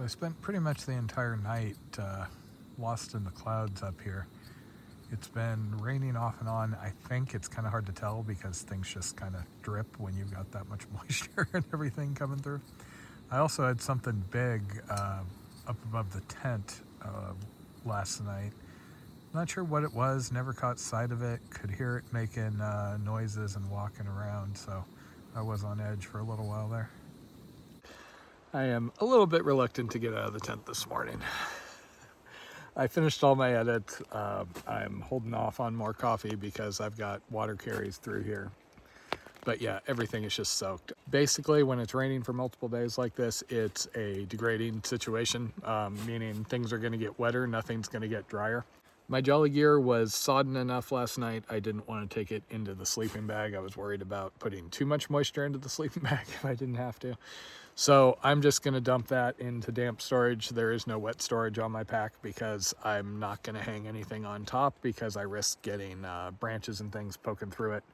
I spent pretty much the entire night lost in the clouds up here. It's been raining off and on. I think it's kind of hard to tell because things just kind of drip when you've got that much moisture and everything coming through. I also had something big up above the tent last night. Not sure what it was, never caught sight of it, could hear it making noises and walking around, so I was on edge for a little while there. I am a little bit reluctant to get out of the tent this morning. I finished all my edits. I'm holding off on more coffee because I've got water carries through here. But yeah, everything is just soaked. Basically, when it's raining for multiple days like this, it's a degrading situation, meaning things are gonna get wetter, nothing's gonna get drier. My jolly gear was sodden enough last night. I didn't want to take it into the sleeping bag. I was worried about putting too much moisture into the sleeping bag if I didn't have to. So I'm just gonna dump that into damp storage. There is no wet storage on my pack because I'm not gonna hang anything on top because I risk getting branches and things poking through it.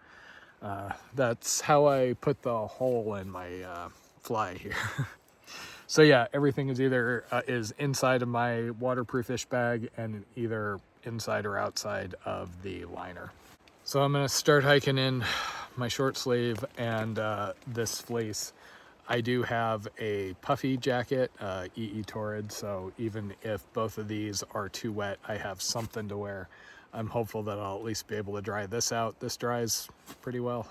That's how I put the hole in my fly here. So yeah, everything is either is inside of my waterproof-ish bag and either inside or outside of the liner. So I'm gonna start hiking in my short sleeve and this fleece. I do have a puffy jacket, EE Torrid, so even if both of these are too wet, I have something to wear. I'm hopeful that I'll at least be able to dry this out. This dries pretty well.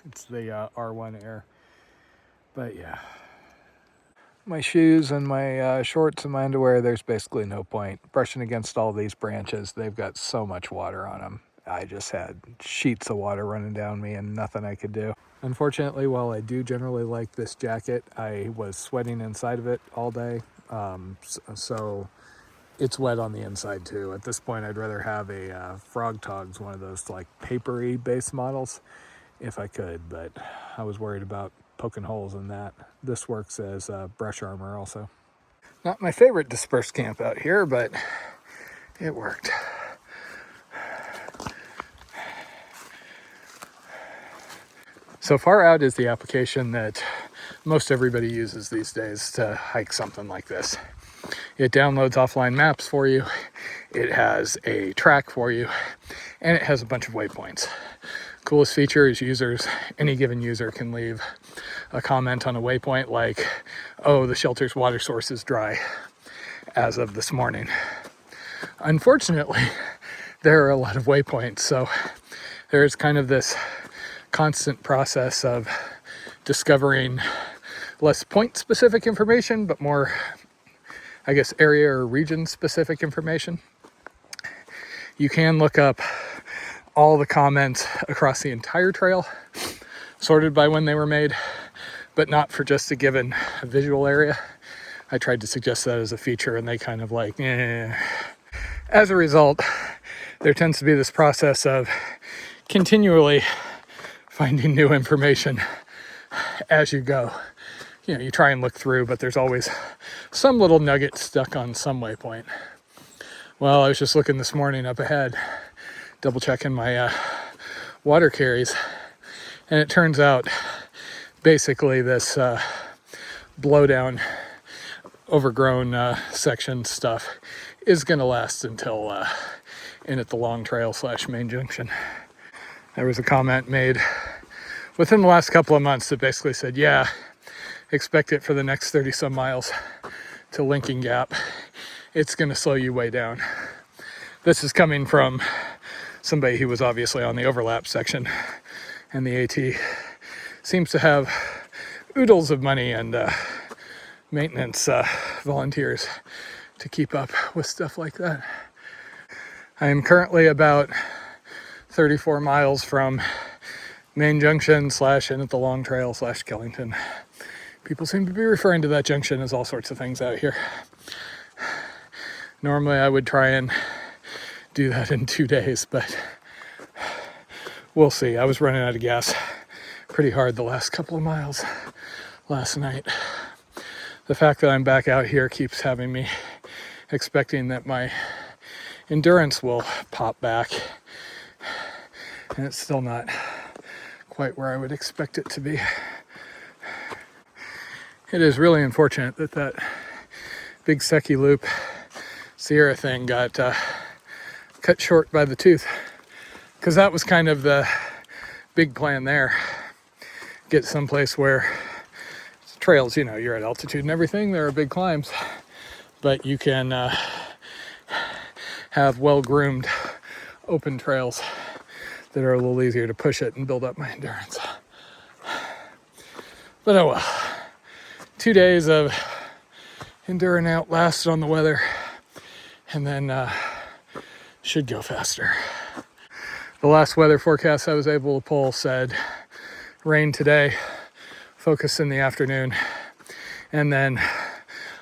It's the R1 Air. But yeah. My shoes and my shorts and my underwear, there's basically no point brushing against all these branches. They've got so much water on them. I just had sheets of water running down me and nothing I could do. Unfortunately, while I do generally like this jacket, I was sweating inside of it all day. So it's wet on the inside too. At this point, I'd rather have a Frog Togs, one of those like papery base models, if I could, but I was worried about poking holes in that. This works as brush armor also. Not my favorite dispersed camp out here, but it worked. So far out is the application that most everybody uses these days to hike something like this. It downloads offline maps for you, it has a track for you, and it has a bunch of waypoints. Coolest feature is any given user can leave a comment on a waypoint like, oh, the shelter's water source is dry as of this morning. Unfortunately, there are a lot of waypoints, so there's kind of this constant process of discovering less point-specific information, but more, I guess, area or region-specific information. You can look up all the comments across the entire trail, sorted by when they were made, but not for just a given visual area. I tried to suggest that as a feature, and they kind of like, eh. As a result, there tends to be this process of continually finding new information as you go. You know, you try and look through, but there's always some little nugget stuck on some waypoint. Well, I was just looking this morning up ahead, double checking my water carries, and it turns out basically this blowdown overgrown section stuff is going to last until in at the Long Trail / Main Junction. There was a comment made within the last couple of months that basically said, yeah, expect it for the next 30 some miles to Lincoln Gap. It's going to slow you way down. This is coming from somebody who was obviously on the overlap section, and the AT seems to have oodles of money and maintenance volunteers to keep up with stuff like that. I am currently about 34 miles from Main Junction / in at the Long Trail / Killington. People seem to be referring to that junction as all sorts of things out here. Normally I would try and do that in 2 days, but we'll see. I was running out of gas pretty hard the last couple of miles last night. The fact that I'm back out here keeps having me expecting that my endurance will pop back, and it's still not quite where I would expect it to be. It is really unfortunate that big Secchi Loop Sierra thing got cut short by the tooth, because that was kind of the big plan there. Get someplace where trails, you know, you're at altitude and everything, there are big climbs, but you can have well-groomed open trails that are a little easier to push it and build up my endurance. But oh well. 2 days of enduring out lasted on the weather, and then should go faster. The last weather forecast I was able to pull said rain today, focus in the afternoon, and then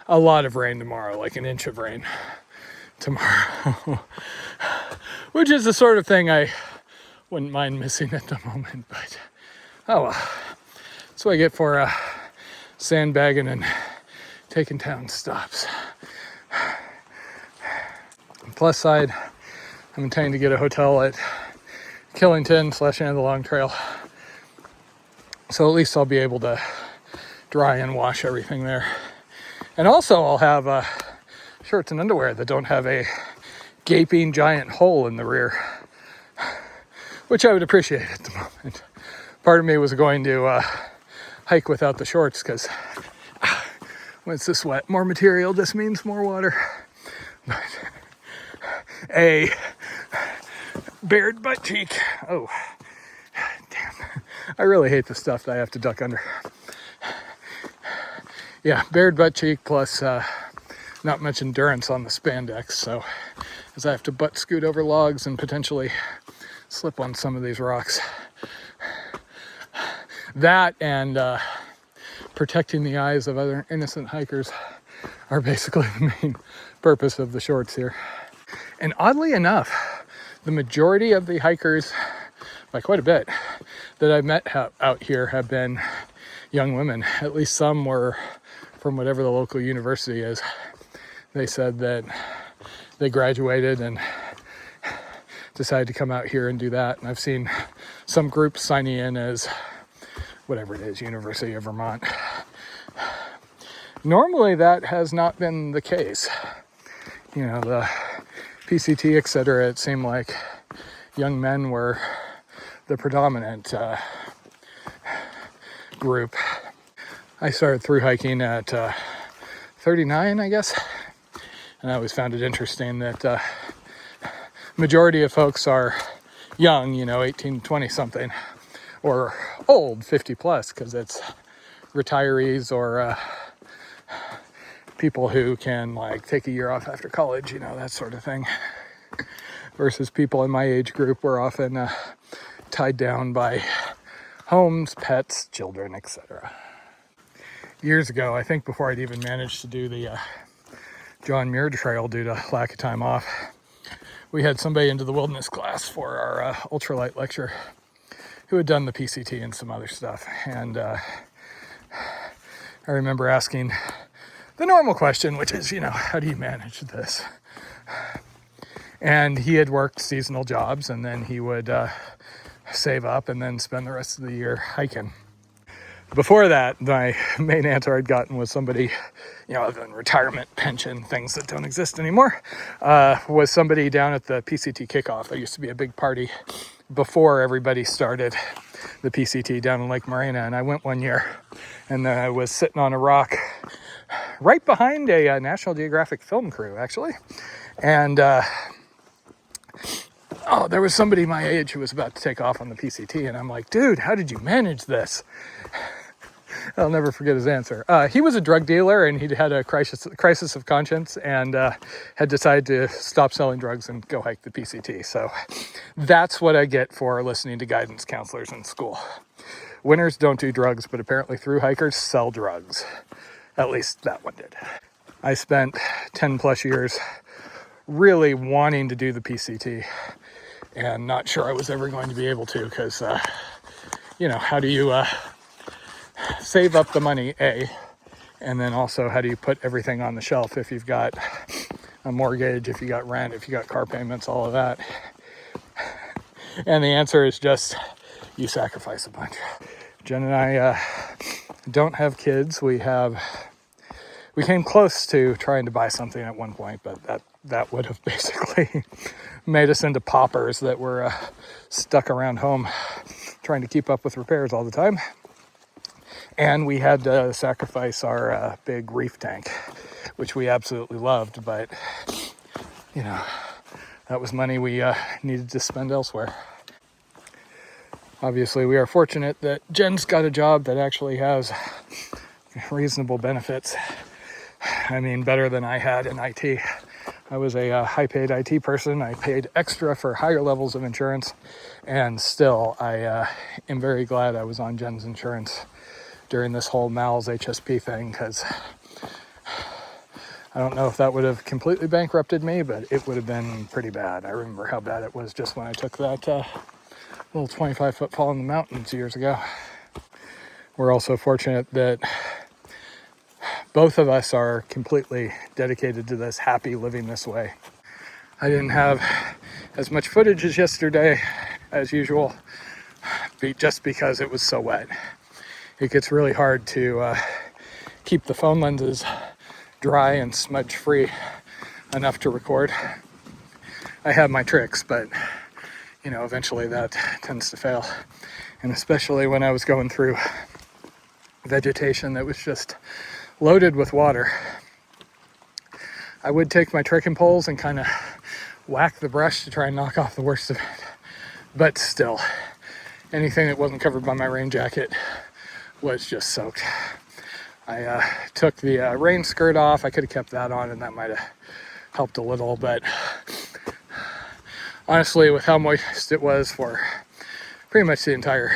a lot of rain tomorrow, like an inch of rain tomorrow. Which is the sort of thing I wouldn't mind missing at the moment, but oh well. That's what I get for sandbagging and taking town stops. Plus side, I'm intending to get a hotel at Killington/Andalong Trail. So at least I'll be able to dry and wash everything there. And also I'll have shirts and underwear that don't have a gaping giant hole in the rear, which I would appreciate at the moment. Part of me was going to hike without the shorts, because when it's this wet, more material just means more water. But a bared butt cheek. Oh, damn. I really hate the stuff that I have to duck under. Yeah, bared butt cheek plus not much endurance on the spandex, so as I have to butt scoot over logs and potentially slip on some of these rocks. That and protecting the eyes of other innocent hikers are basically the main purpose of the shorts here. And oddly enough, the majority of the hikers, by quite a bit, that I've met out here have been young women. At least some were from whatever the local university is. They said that they graduated and decided to come out here and do that. And I've seen some groups signing in as whatever it is, University of Vermont. Normally that has not been the case. You know, the PCT, etc., it seemed like young men were the predominant group. I started through hiking at 39, I guess, and I always found it interesting that majority of folks are young, you know, 18, 20 something, or old, 50 plus, because it's retirees or people who can like take a year off after college, you know, that sort of thing. Versus people in my age group were often tied down by homes, pets, children, etc. Years ago, I think before I'd even managed to do the John Muir Trail due to lack of time off, we had somebody into the wilderness class for our ultralight lecture who had done the PCT and some other stuff. And I remember asking the normal question, which is, you know, how do you manage this? And he had worked seasonal jobs, and then he would save up and then spend the rest of the year hiking. Before that, my main answer I'd gotten was somebody, you know, other than retirement, pension, things that don't exist anymore, was somebody down at the PCT kickoff. There used to be a big party before everybody started the PCT down in Lake Morena, and I went one year, and I was sitting on a rock right behind a National Geographic film crew, actually, and there was somebody my age who was about to take off on the PCT, and I'm like, dude, how did you manage this? I'll never forget his answer. He was a drug dealer, and he'd had a crisis of conscience, and had decided to stop selling drugs and go hike the PCT. So that's what I get for listening to guidance counselors in school. Winners don't do drugs, but apparently through hikers sell drugs. At least that one did. I spent 10 plus years really wanting to do the PCT and not sure I was ever going to be able to, because, you know, how do you save up the money, A, and then also how do you put everything on the shelf if you've got a mortgage, if you got rent, if you got car payments, all of that. And the answer is just you sacrifice a bunch. Jen and I don't have kids. We have We came close to trying to buy something at one point, but that would have basically made us into paupers that were stuck around home trying to keep up with repairs all the time. And we had to sacrifice our big reef tank, which we absolutely loved, but that was money we needed to spend elsewhere. Obviously, we are fortunate that Jen's got a job that actually has reasonable benefits. I mean, better than I had in IT. I was a high-paid IT person. I paid extra for higher levels of insurance, and still, I am very glad I was on Jen's insurance during this whole Mal's HSP thing, because I don't know if that would have completely bankrupted me, but it would have been pretty bad. I remember how bad it was just when I took that little 25-foot fall in the mountains years ago. We're also fortunate that both of us are completely dedicated to this, happy living this way. I didn't have as much footage as yesterday, as usual, just because it was so wet. It gets really hard to keep the phone lenses dry and smudge free enough to record. I have my tricks, but eventually that tends to fail. And especially when I was going through vegetation that was just loaded with water, I would take my trekking poles and kind of whack the brush to try and knock off the worst of it. But still, anything that wasn't covered by my rain jacket was just soaked. I took the rain skirt off. I could have kept that on and that might have helped a little, but honestly, with how moist it was for pretty much the entire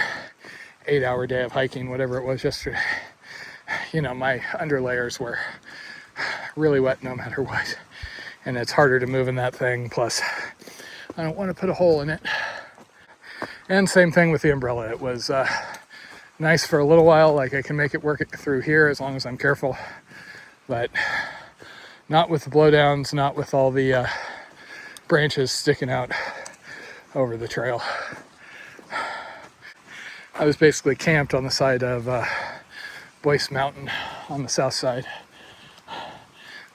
8-hour day of hiking, whatever it was yesterday, my underlayers were really wet no matter what. And it's harder to move in that thing. Plus, I don't want to put a hole in it. And same thing with the umbrella. It was nice for a little while. Like, I can make it work through here as long as I'm careful. But not with the blowdowns, not with all the branches sticking out over the trail. I was basically camped on the side of Boyce Mountain on the south side.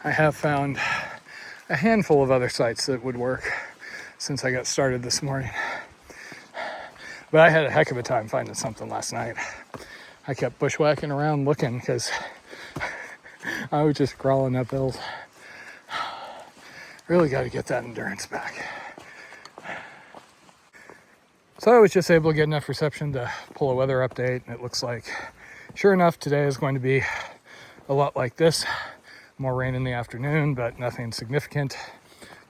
I have found a handful of other sites that would work since I got started this morning. But I had a heck of a time finding something last night. I kept bushwhacking around looking because I was just crawling up hills. Really got to get that endurance back. So I was just able to get enough reception to pull a weather update, and it looks like, sure enough, today is going to be a lot like this. More rain in the afternoon, but nothing significant.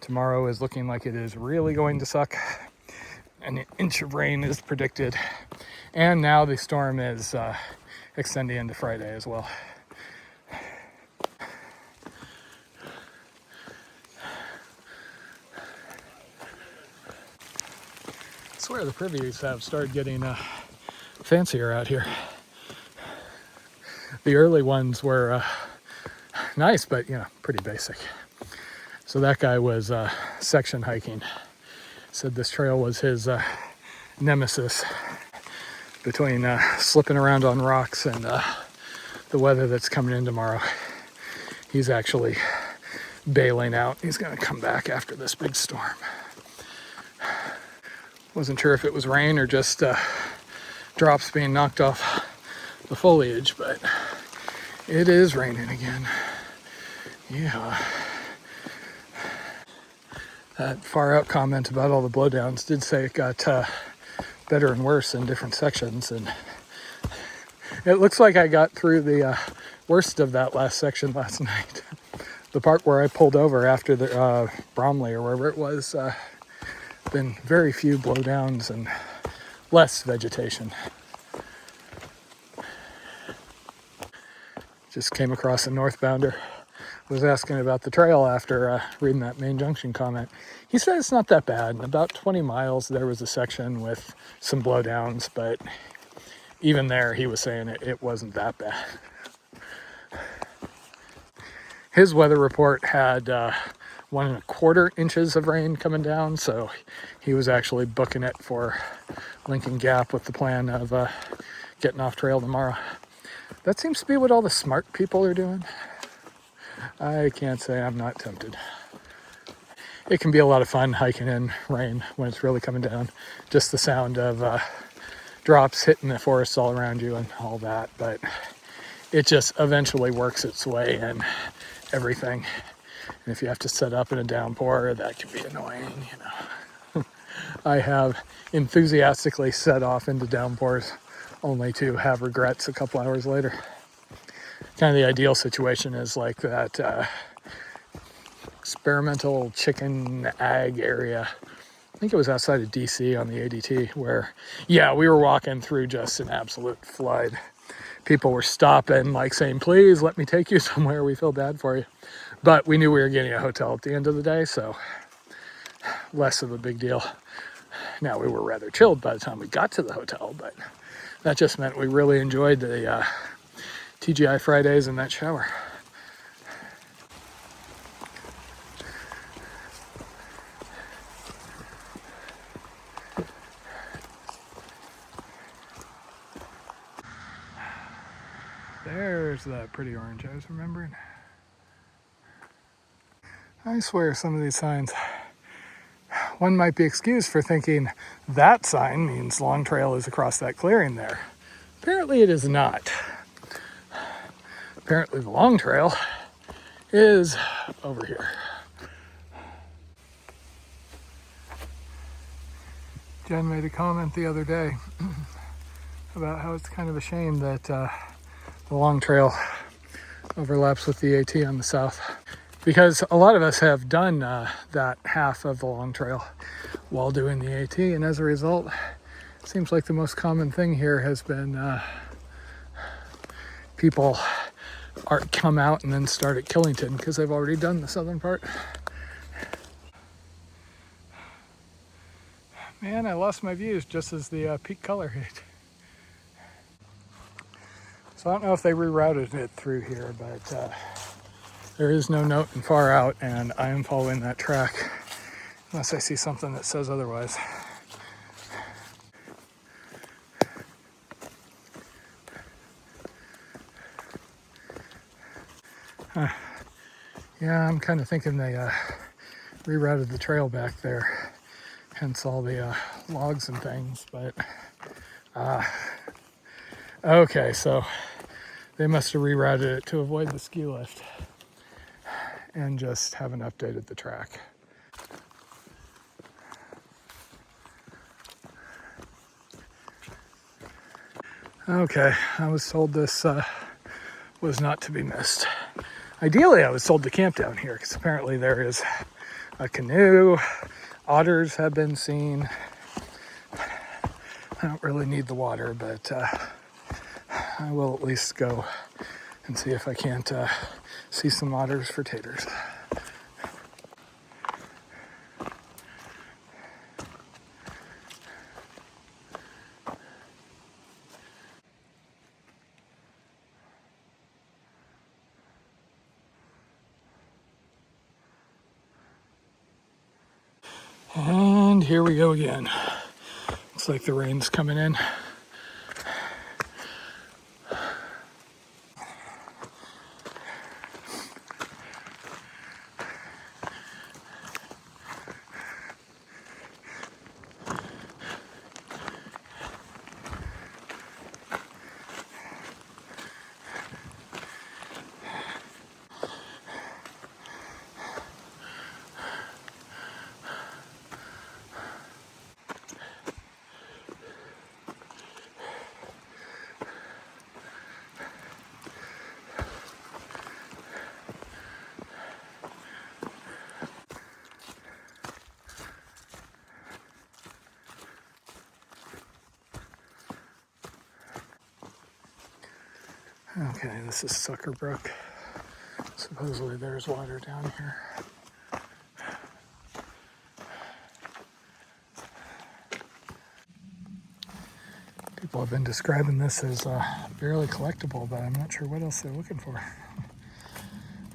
Tomorrow is looking like it is really going to suck. An inch of rain is predicted. And now the storm is extending into Friday as well. I swear the privies have started getting fancier out here. The early ones were nice, but pretty basic. So that guy was section hiking. Said this trail was his nemesis between slipping around on rocks and the weather that's coming in tomorrow. He's actually bailing out. He's going to come back after this big storm. Wasn't sure if it was rain or just drops being knocked off the foliage, but it is raining again. Yeah. That far out comment about all the blowdowns did say it got better and worse in different sections, and it looks like I got through the worst of that last section last night. The part where I pulled over after the Bromley or wherever it was, been very few blowdowns and less vegetation. Just came across a northbounder. Was asking about the trail after reading that Main Junction comment. He said it's not that bad. In about 20 miles, there was a section with some blowdowns, but even there, he was saying it wasn't that bad. His weather report had 1.25 inches of rain coming down, so he was actually booking it for Lincoln Gap with the plan of getting off trail tomorrow. That seems to be what all the smart people are doing. I can't say I'm not tempted. It can be a lot of fun hiking in rain when it's really coming down. Just the sound of drops hitting the forests all around you and all that. But it just eventually works its way in everything. And if you have to set up in a downpour, that can be annoying, you know. I have enthusiastically set off into downpours only to have regrets a couple hours later. Kind of the ideal situation is like that experimental chicken ag area. I think it was outside of DC on the ADT where, yeah, we were walking through just an absolute flood. People were stopping, like saying, please let me take you somewhere. We feel bad for you. But we knew we were getting a hotel at the end of the day, so less of a big deal. Now, we were rather chilled by the time we got to the hotel, but that just meant we really enjoyed the TGI Fridays in that shower. There's that pretty orange I was remembering. I swear some of these signs, one might be excused for thinking that sign means Long Trail is across that clearing there. Apparently it is not. Apparently the Long Trail is over here. Jen made a comment the other day about how it's kind of a shame that the Long Trail overlaps with the AT on the south. Because a lot of us have done that half of the Long Trail while doing the AT, and as a result, it seems like the most common thing here has been people come out and then start at Killington because they've already done the southern part. Man, I lost my views just as the peak color hit. So I don't know if they rerouted it through here, but there is no note in far out, and I am following that track unless I see something that says otherwise. Yeah, I'm kind of thinking they rerouted the trail back there, hence all the logs and things, but okay, so they must have rerouted it to avoid the ski lift and just haven't updated the track. Okay, I was told this was not to be missed. Ideally, I was told to camp down here because apparently there is a canoe. Otters have been seen. I don't really need the water, but I will at least go and see if I can't see some otters for taters. And here we go again. Looks like the rain's coming in. Okay, this is Sucker Brook. Supposedly there's water down here. People have been describing this as barely collectible, but I'm not sure what else they're looking for.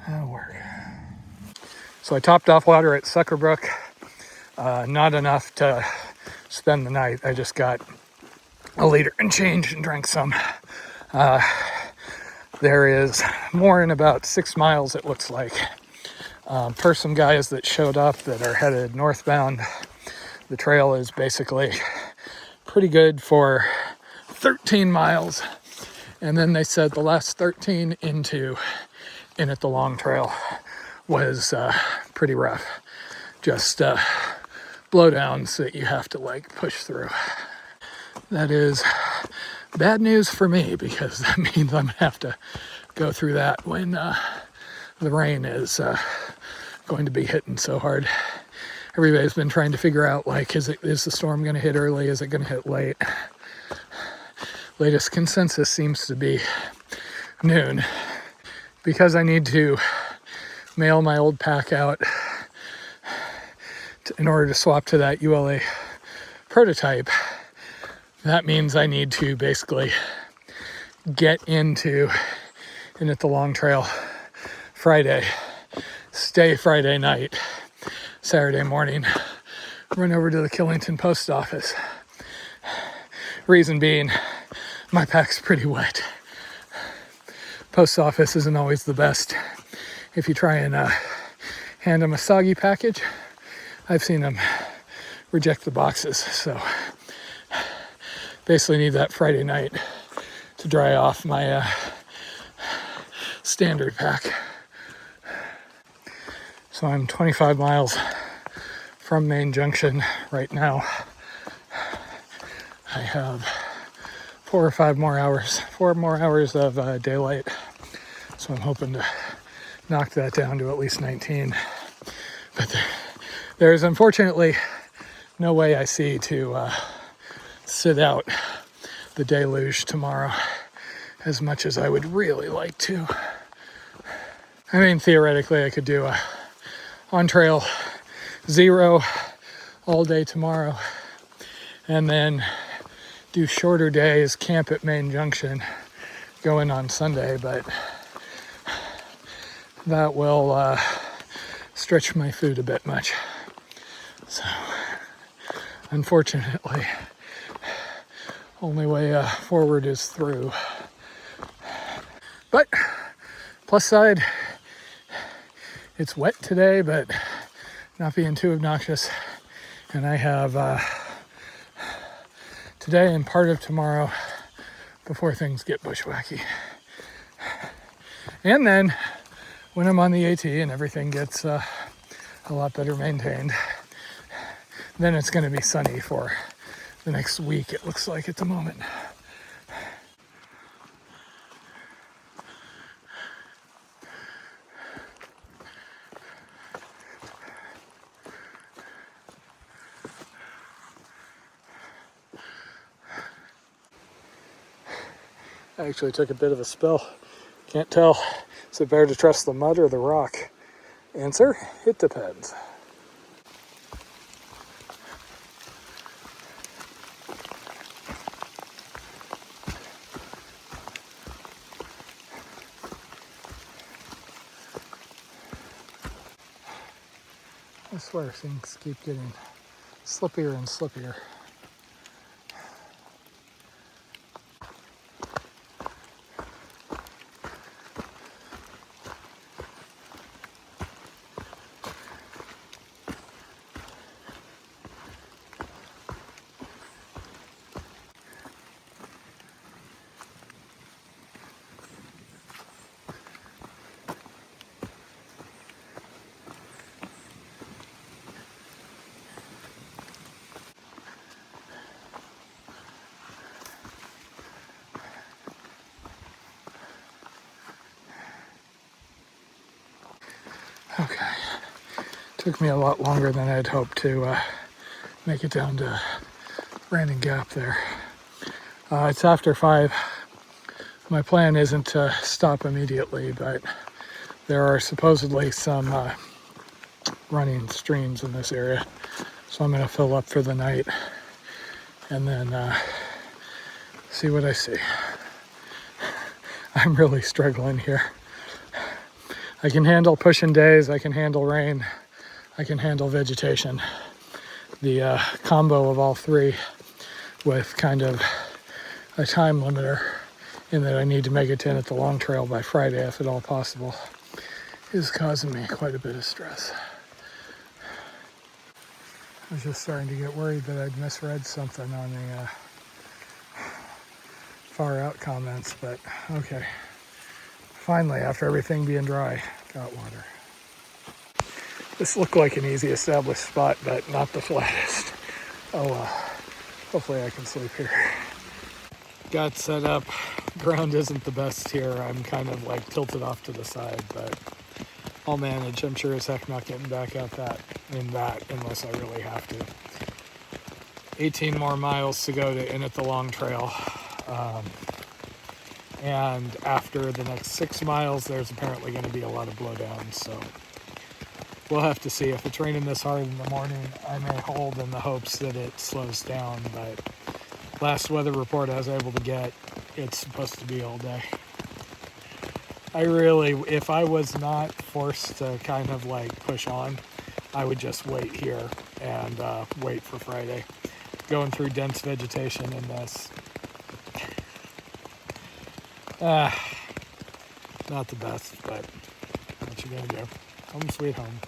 That'll work. So I topped off water at Sucker Brook. Not enough to spend the night. I just got a liter and change and drank some. There is more in about 6 miles, it looks like, per some guys that showed up that are headed northbound. The trail is basically pretty good for 13 miles. And then they said the last 13 in it the long trail was pretty rough. Just blowdowns that you have to like push through. That is bad news for me because that means I'm gonna have to go through that when the rain is going to be hitting so hard. Everybody's been trying to figure out, like, is the storm going to hit early? Is it going to hit late? Latest consensus seems to be noon. Because I need to mail my old pack out in order to swap to that ULA prototype, that means I need to basically get into the long trail Friday, stay Friday night, Saturday morning, run over to the Killington post office. Reason being, my pack's pretty wet. Post office isn't always the best. If you try and hand them a soggy package, I've seen them reject the boxes. So basically need that Friday night to dry off my standard pack. So I'm 25 miles from Main Junction right now. I have 4 more hours of daylight. So I'm hoping to knock that down to at least 19. But there's unfortunately no way I see to sit out the deluge tomorrow as much as I would really like to. I mean, theoretically, I could do a on-trail 0 all day tomorrow and then do shorter days, camp at Main Junction, go in on Sunday, but that will stretch my food a bit much. So, unfortunately, only way forward is through. But, plus side, it's wet today, but not being too obnoxious. And I have today and part of tomorrow before things get bushwhacky. And then when I'm on the AT and everything gets a lot better maintained, then it's going to be sunny for the next week, it looks like at the moment. I actually took a bit of a spill. Can't tell. Is it better to trust the mud or the rock? Answer, it depends. I swear things keep getting slippier and slippier. Okay, took me a lot longer than I'd hoped to make it down to Brandon Gap there. It's after 5. My plan isn't to stop immediately, but there are supposedly some running streams in this area. So I'm going to fill up for the night and then see what I see. I'm really struggling here. I can handle pushing days, I can handle rain, I can handle vegetation. The combo of all three with kind of a time limiter and that I need to make it to end at the long trail by Friday if at all possible, is causing me quite a bit of stress. I was just starting to get worried that I'd misread something on the far out comments, but okay. Finally, after everything being dry, got water. This looked like an easy established spot, but not the flattest. Oh well, hopefully I can sleep here. Got set up. Ground isn't the best here. I'm kind of like tilted off to the side, but I'll manage. I'm sure as heck not getting back out in that unless I really have to. 18 more miles to go to in at the long trail. And after the next 6 miles, there's apparently going to be a lot of blowdowns, so we'll have to see. If it's raining this hard in the morning, I may hold in the hopes that it slows down, but last weather report I was able to get, it's supposed to be all day. If I was not forced to kind of like push on, I would just wait here and wait for Friday. Going through dense vegetation in this. Not the best, but what you gonna do? Home sweet home.